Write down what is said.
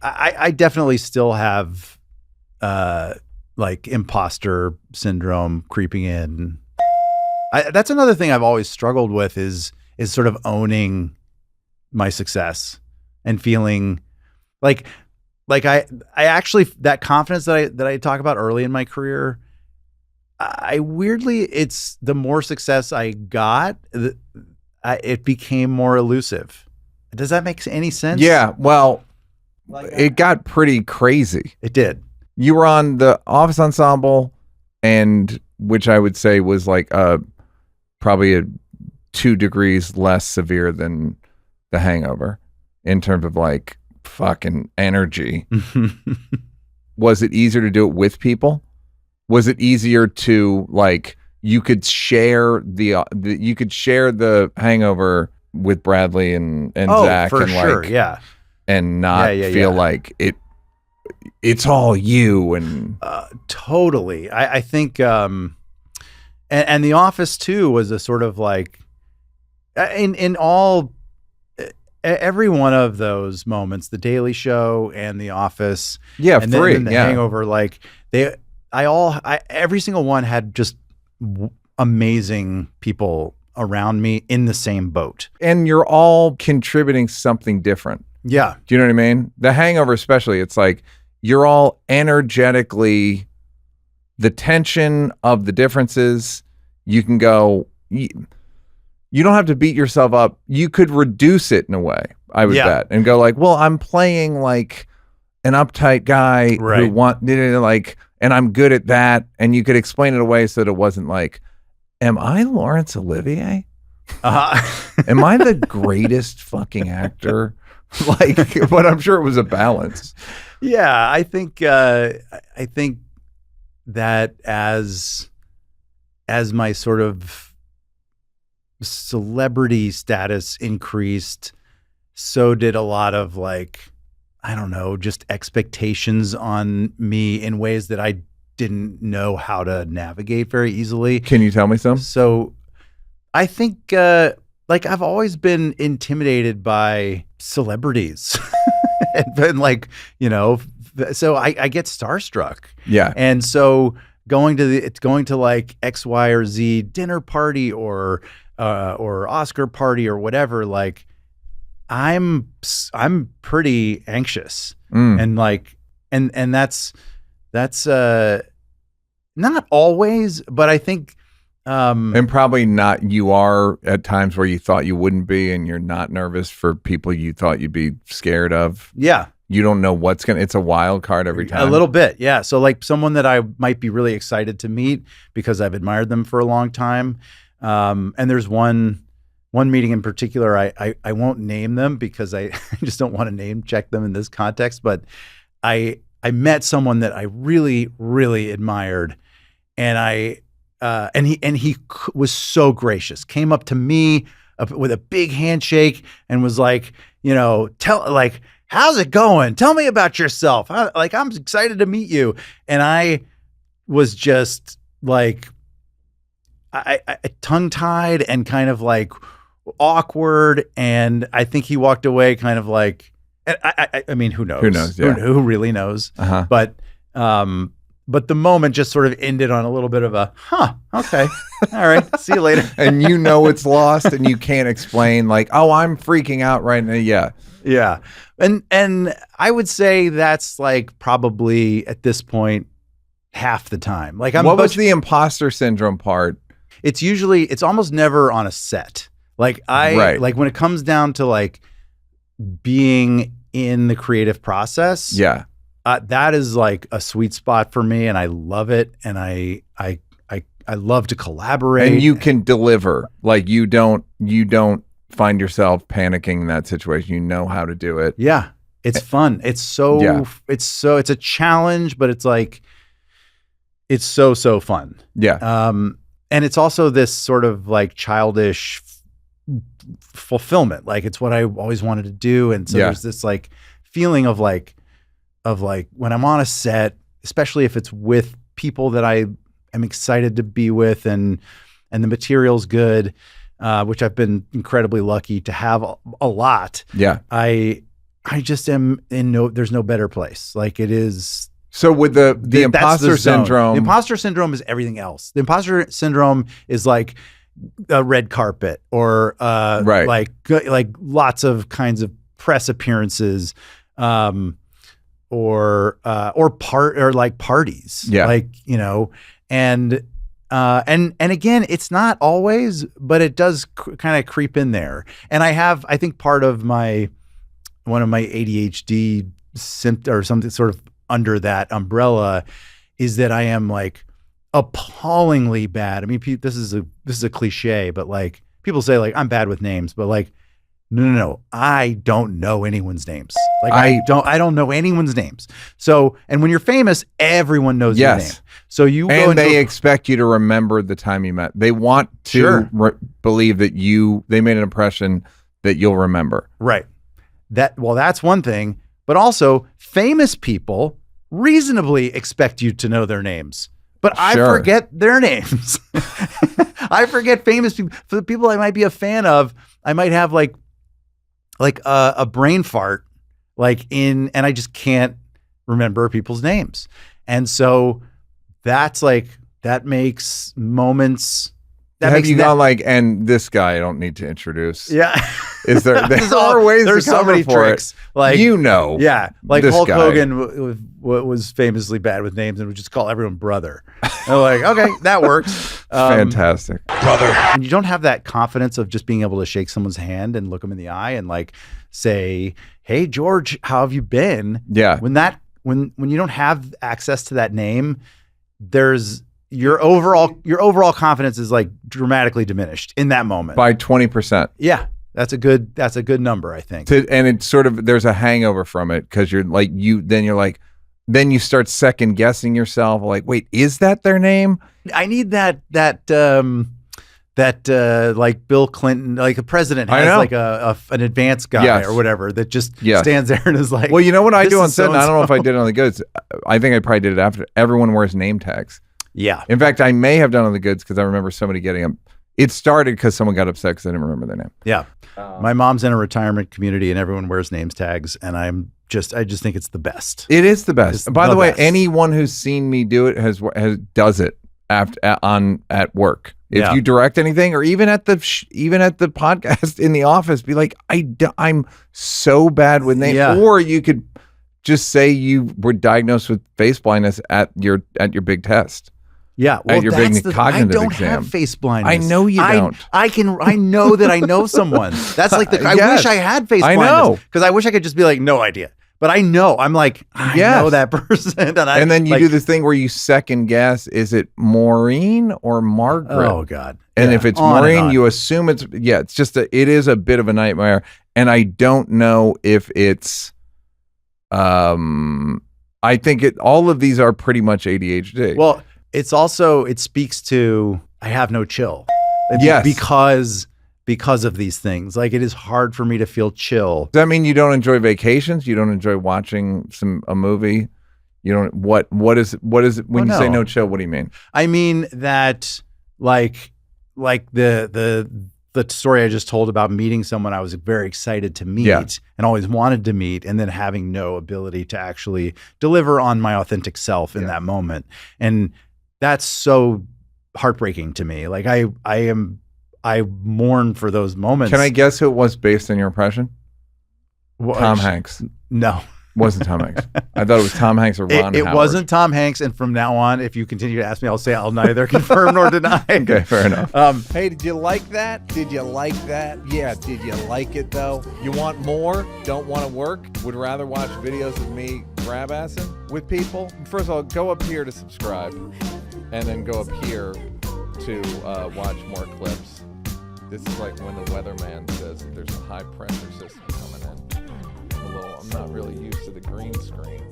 I definitely still have like imposter syndrome creeping in. That's another thing I've always struggled with is sort of owning my success and feeling like I actually, that confidence that I talk about early in my career, I weirdly, it's the more success I got, it became more elusive. Does that make any sense? Yeah, well, it got pretty crazy. It did. You were on the Office Ensemble, and which I would say was like probably 2 degrees less severe than The Hangover in terms of like fucking energy. Was it easier to do it with people? Was it easier to like you could share the Hangover with Bradley and Zach for and sure, like yeah, and not feel like it's all you and totally. I think and The Office too was a sort of like in all every one of those moments, The Daily Show and The Office, and then The Hangover, like every single one had just amazing people around me in the same boat, and you're all contributing something different. Yeah, do you know what I mean? The Hangover, especially, it's like you're all energetically, the tension of the differences. You can go. You don't have to beat yourself up. You could reduce it in a way, I would bet, and go like, well, I'm playing like an uptight guy who like, and I'm good at that. And you could explain it away so that it wasn't like, am I Laurence Olivier? Am I the greatest fucking actor? Like, but I'm sure it was a balance. Yeah, I think that as my sort of celebrity status increased, so did a lot of like, I don't know, just expectations on me in ways that I didn't know how to navigate very easily. Can you tell me some? So I think like I've always been intimidated by celebrities and like, you know, so I get starstruck. Yeah. And so going to like X, Y, or Z dinner party or Oscar party or whatever, like I'm pretty anxious and like, and that's not always, but I think, and probably not, you are at times where you thought you wouldn't be, and you're not nervous for people you thought you'd be scared of. Yeah. You don't know it's a wild card every time. A little bit. Yeah. So like someone that I might be really excited to meet because I've admired them for a long time. And there's one meeting in particular, I won't name them because I just don't want to name check them in this context, but I met someone that I really, really admired, and he was so gracious, came up to me with a big handshake and was like, you know, how's it going? Tell me about yourself. I'm excited to meet you. And I was just like, I tongue-tied and kind of like awkward. And I think he walked away kind of like, I mean, who knows? Who knows? Yeah. Who really knows? But the moment just sort of ended on a little bit of a, okay. All right. See you later. And you know it's lost and you can't explain like, oh, I'm freaking out right now. Yeah. Yeah. And I would say that's like probably at this point half the time. Like what was the imposter syndrome part? It's almost never on a set. Like like when it comes down to like being in the creative process. Yeah. That is like a sweet spot for me, and I love it. And I love to collaborate. And you can deliver. Like you don't find yourself panicking in that situation. You know how to do it. Yeah. It's fun. It's a challenge, but it's like, it's so fun. Yeah. And it's also this sort of like childish fulfillment. Like it's what I always wanted to do. And so there's this like feeling of like when I'm on a set, especially if it's with people that I am excited to be with and the material's good, which I've been incredibly lucky to have a lot. Yeah. I just am in there's no better place. Like it is. So with the That's imposter syndrome, the imposter syndrome is everything else. The imposter syndrome is like a red carpet or Right. like lots of kinds of press appearances, or like parties. Yeah. Like, and again, it's not always, but it does kind of creep in there. And I think part of one of my ADHD symptoms or something sort of under that umbrella is that I am like appallingly bad. I mean, this is a cliche, but like people say like I'm bad with names, but like, no. I don't know anyone's names. Like I don't know anyone's names. So, and when you're famous, everyone knows your name. So they expect you to remember the time you met. They want to believe that they made an impression that you'll remember. Right. That's one thing, but also famous people reasonably expect you to know their names. But I forget their names. I forget famous people. For the people I might be a fan of, I might have like a brain fart, and I just can't remember people's names. And so that makes moments. And this guy I don't need to introduce. Yeah. Is there are ways to cover for tricks. it. Like, Yeah. Like Hulk Hogan was famously bad with names and would just call everyone brother. And like, okay, that works. Fantastic. Brother. And you don't have that confidence of just being able to shake someone's hand and look them in the eye and like say, "Hey George, how have you been?" Yeah. When you don't have access to that name, there's your overall confidence is like dramatically diminished in that moment by 20%. Yeah, that's a good number, I think. And it's sort of there's a hangover from it because then you start second guessing yourself. Like, wait, is that their name? I need that like Bill Clinton, like a president has like an advanced guy or whatever that just stands there and is like. Well, you know what I do on set? I don't know if I did it on the goods. I think I probably did it after. Everyone wears name tags. Yeah. In fact, I may have done on the goods because I remember somebody getting them. It started because someone got upset because I didn't remember their name. Yeah. My mom's in a retirement community and everyone wears names tags, and I just think it's the best. It is the best. By the way, best. Anyone who's seen me do it does it at work. If you direct anything, or even at the podcast in the office, be like, I'm so bad with names. Yeah. Or you could just say you were diagnosed with face blindness at your big test. Yeah, well, at your big cognitive I don't exam. have face blindness. I know you don't. I know that I know someone. That's like I wish I had face blindness. I know, because I wish I could just be like, no idea. But I know. I'm like, I know that person. And then you do this thing where you second guess, is it Maureen or Margaret? Oh, God. And if it's Maureen, you assume it's just it is a bit of a nightmare. And I don't know if it's, I think all of these are pretty much ADHD. Well, it's also, it speaks to, I have no chill. Yes. Because of these things. Like, it is hard for me to feel chill. Does that mean you don't enjoy vacations? You don't enjoy watching a movie? You don't, what is it when you say no chill, what do you mean? I mean that like the story I just told about meeting someone I was very excited to meet and always wanted to meet, and then having no ability to actually deliver on my authentic self in that moment. And that's so heartbreaking to me. Like I mourn for those moments. Can I guess who it was based on your impression? Tom Hanks. No. It wasn't Tom Hanks. I thought it was Tom Hanks or Ron Howard. It wasn't Tom Hanks, and from now on, if you continue to ask me, I'll say I'll neither confirm nor deny. Okay, fair enough. Hey, did you like that? Did you like that? Yeah, did you like it though? You want more? Don't want to work? Would rather watch videos of me grab-assing with people? First of all, go up here to subscribe, and then go up here to watch more clips. This is like when the weatherman says that there's a high pressure system coming in. I'm not really used to the green screen.